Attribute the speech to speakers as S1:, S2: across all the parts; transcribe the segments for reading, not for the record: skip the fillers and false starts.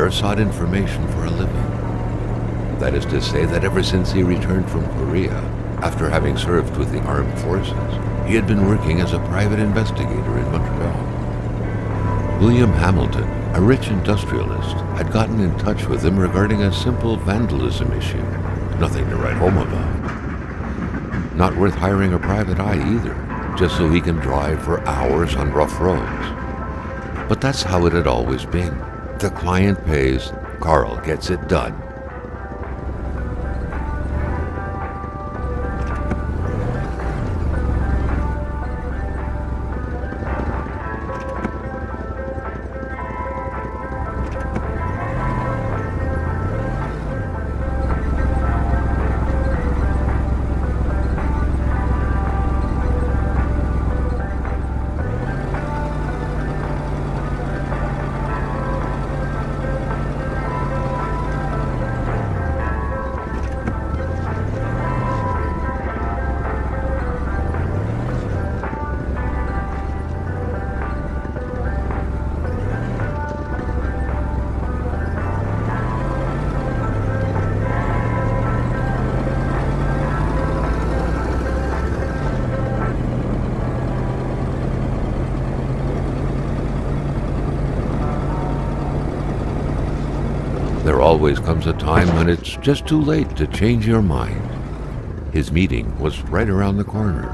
S1: Noire sought information for a living. That is to say that ever since he returned from Korea, after having served with the armed forces, he had been working as a private investigator in Montreal. William Hamilton, a rich industrialist, had gotten in touch with him regarding a simple vandalism issue. Nothing to write home about. Not worth hiring a private eye either, just so he can drive for hours on rough roads. But that's how it had always been. The client pays, Carl gets it done. There always comes a time when it's just too late to change your mind. His meeting was right around the corner.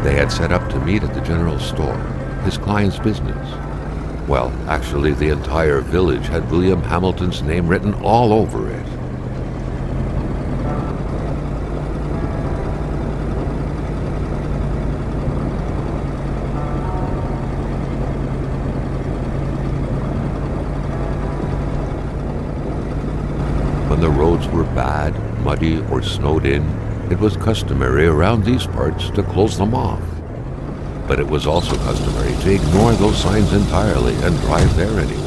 S1: They had set up to meet at the general store, his client's business. Well, actually, the entire village had William Hamilton's name written all over it. When the roads were bad, muddy, or snowed in, it was customary around these parts to close them off. But it was also customary to ignore those signs entirely and drive there anyway.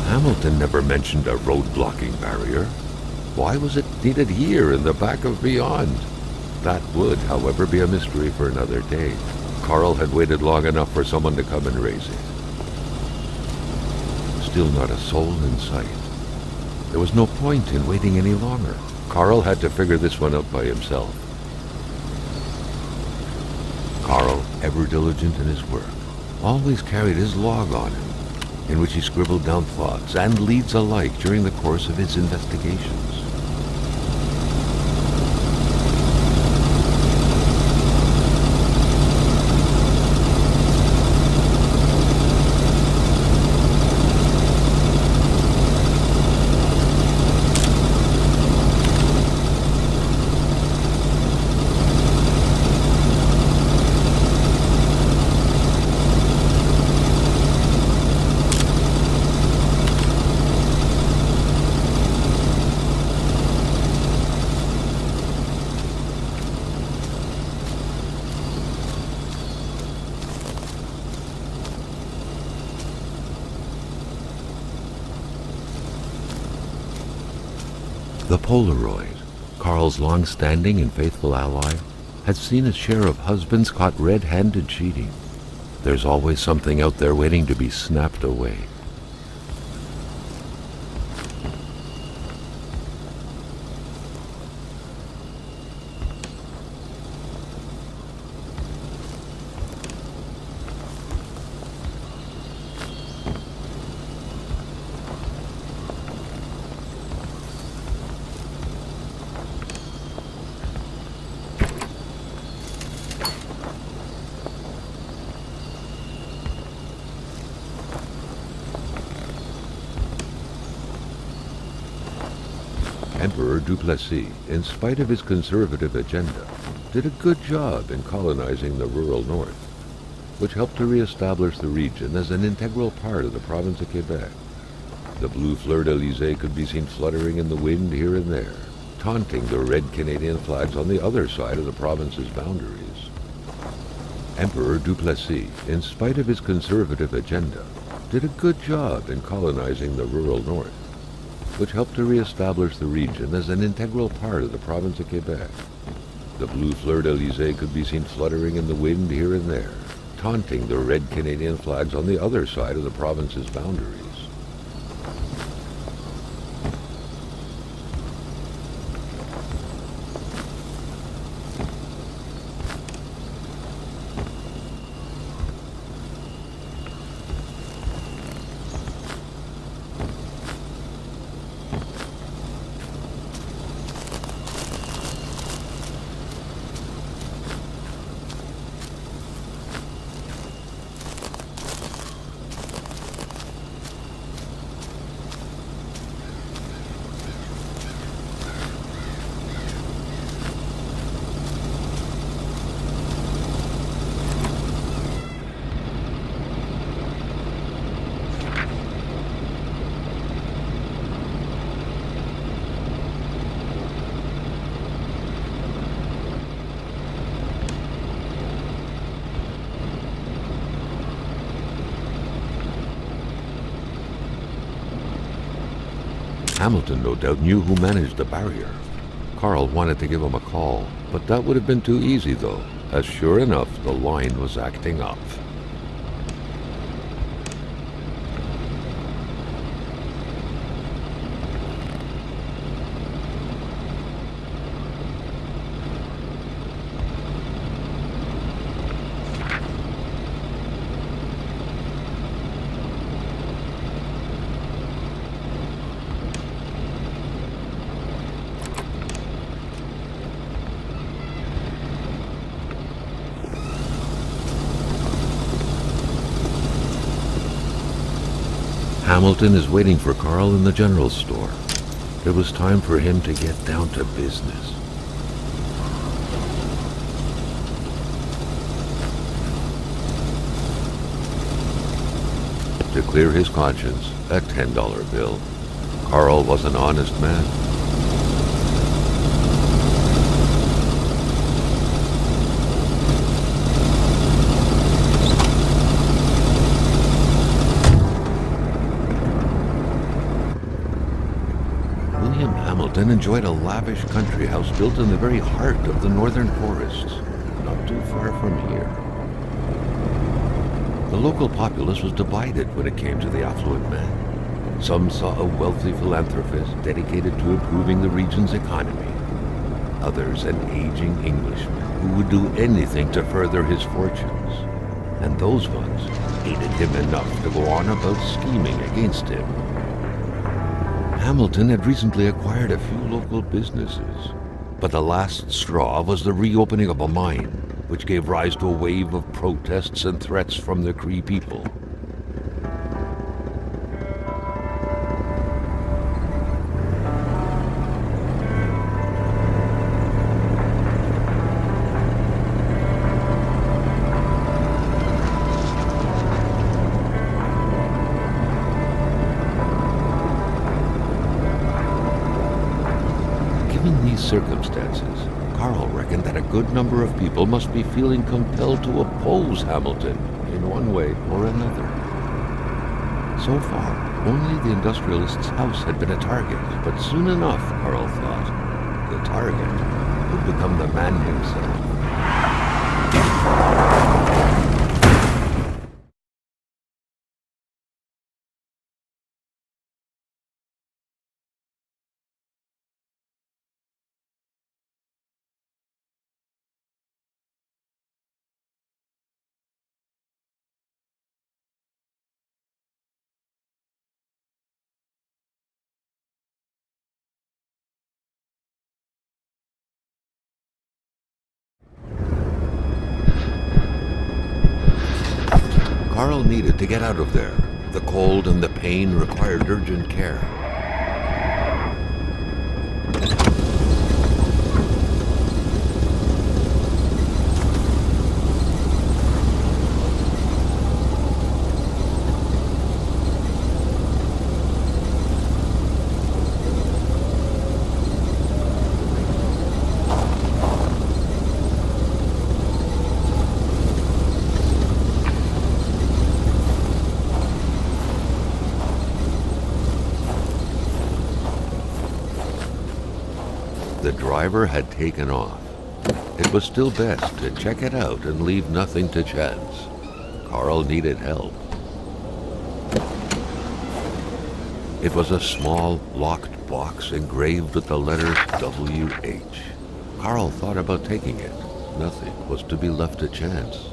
S1: Hamilton never mentioned a road-blocking barrier. Why was it needed here in the back of Beyond? That would, however, be a mystery for another day. Carl had waited long enough for someone to come and raise it. Still not a soul in sight. There was no point in waiting any longer. Carl had to figure this one out by himself. Carl, ever diligent in his work, always carried his log on him, in which he scribbled down thoughts and leads alike during the course of his investigations. The Polaroid, Carl's long-standing and faithful ally, had seen its share of husbands caught red-handed cheating. There's always something out there waiting to be snapped away. Emperor Duplessis, in spite of his conservative agenda, did a good job in colonizing the rural north, which helped to re-establish the region as an integral part of the province of Quebec. The blue fleur-de-lis could be seen fluttering in the wind here and there, taunting the red Canadian flags on the other side of the province's boundaries. Emperor Duplessis, in spite of his conservative agenda, did a good job in colonizing the rural north, which helped to re-establish the region as an integral part of the province of Quebec. The blue fleur-de-lis could be seen fluttering in the wind here and there, taunting the red Canadian flags on the other side of the province's boundaries. Hamilton no doubt knew who managed the barrier. Carl wanted to give him a call, but that would have been too easy though, as sure enough the line was acting up. Hamilton is waiting for Carl in the general store. It was time for him to get down to business. To clear his conscience, a $10 bill. Carl was an honest man. Hamilton enjoyed a lavish country house built in the very heart of the northern forests, not too far from here. The local populace was divided when it came to the affluent man. Some saw a wealthy philanthropist dedicated to improving the region's economy. Others an aging Englishman who would do anything to further his fortunes. And those ones hated him enough to go on about scheming against him. Hamilton had recently acquired a few local businesses, but the last straw was the reopening of a mine, which gave rise to a wave of protests and threats from the Cree people. Circumstances, Carl reckoned that a good number of people must be feeling compelled to oppose Hamilton in one way or another. So far, Only the industrialist's house had been a target, but soon enough, Carl thought, the target would become the man himself. Carl needed to get out of there. The cold and the pain required urgent care. The driver had taken off. It was still best to check it out and leave nothing to chance. Carl needed help. It was a small, locked box engraved with the letter WH. Carl thought about taking it. Nothing was to be left to chance.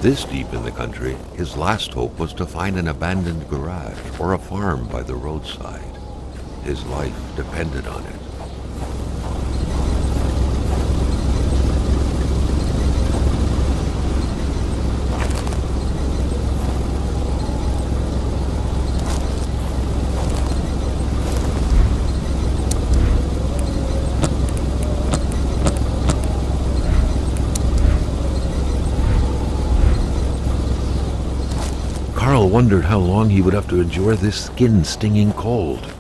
S1: This deep in the country, his last hope was to find an abandoned garage or a farm by the roadside. His life depended on it. Carl wondered how long he would have to endure this skin-stinging cold.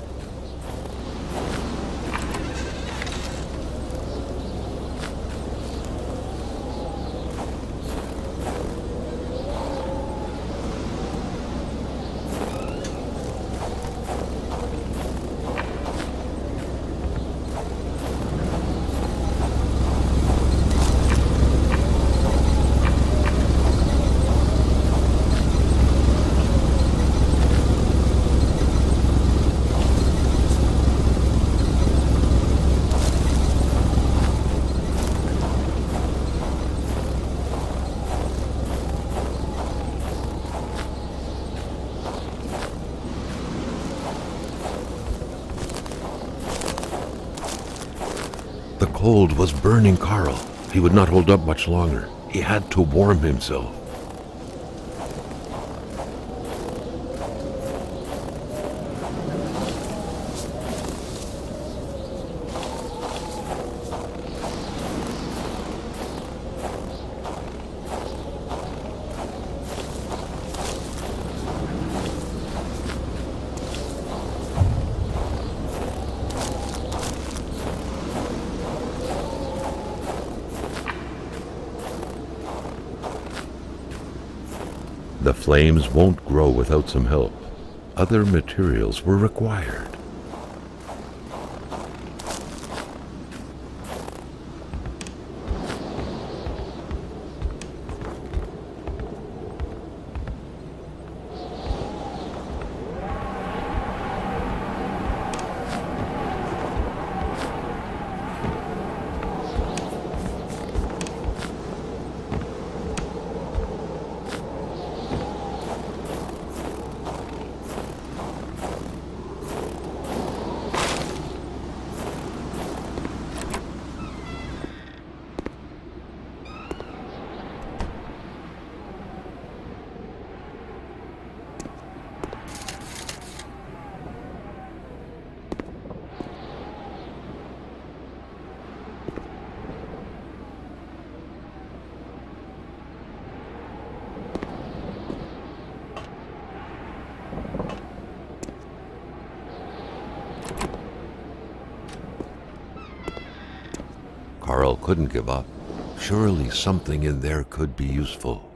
S1: The cold was burning Carl. He would not hold up much longer. He had to warm himself. The flames won't grow without some help. Other materials were required. Carl couldn't give up. Surely something in there could be useful.